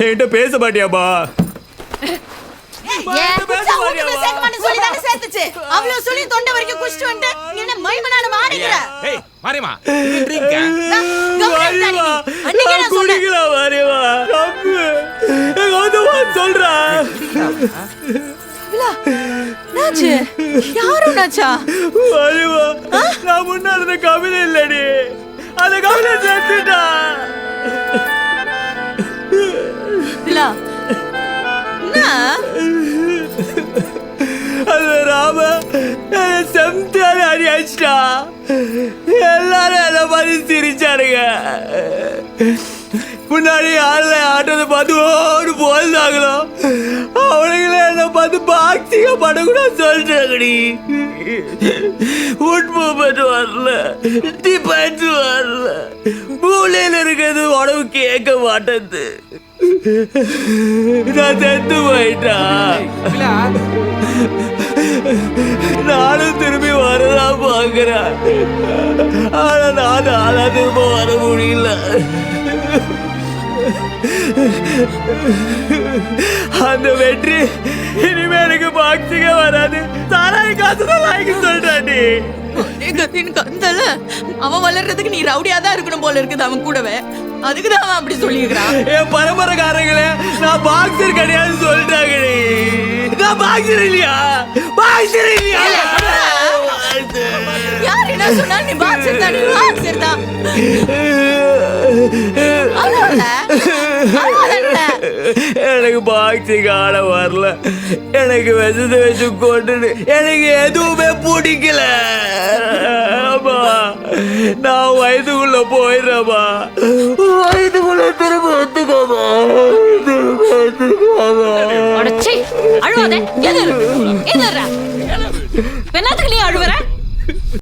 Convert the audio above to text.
என்கிட்ட பேச மாட்டியாப்பா? முன்னாடி கவிதை இல்லடி, அந்த கவிதை சேர்த்துட்டா. அது ராம செம்தால அடிச்சா. எல்லாரும் என்ன மாதிரி சிரிச்சானுங்க. முன்னாடி ஆள்ல ஆட்டத்தை பார்த்து ஓடு போயிருந்தாங்களோ அவனுங்களே என்ன பார்த்து பாக்ஸிங்க பண்ணக்கூடாது சொல்றாங்கடி. உட்பட்டு வரல, டிபெண்ட் வரல, மூலையில இருக்கிறது உடம்பு கேட்க மாட்டேது. நான் செத்து போயிட்டா. நானும் திரும்பி வரதான் பாக்குறேன். ஆனா நானா திரும்ப வர முடியல. அந்த வெற்றி இனிமே எனக்கு பாக்ஸிங்க வராது. சாராய் காசுதான் லாய்க்கு சொல்றாண்டி. அவன் வளர்றதுக்கு நீ ரவுடியாதான் இருக்கணும் போல இருக்குது அவன் கூடவே. அதுக்குதான் அவன் அப்படி சொல்லியிருக்கிறான். என் பரம்பரைக்காரங்களே நான் பாக்ஸர் கிடையாது சொல்லிட்டாங்கடி. நான் பாக்ஸர் இல்லையா? பாக்ஸர் இல்லையா? யார் என்ன சொன்னா நீ பாக்ஸர் தான், பாக்ஸர் தான். எனக்கு பாக்ஸிங் ஆட வரல. எனக்கு விஷத்தை வச்சு கொண்டு எனக்கு எதுவுமே பிடிக்கல. நான் வயதுக்குள்ள போயிடுறேன்பா. வயதுக்குள்ள திரும்ப வந்துக்கோமா. அழுவாத. என்னத்துக்கு நீ அழுவுற?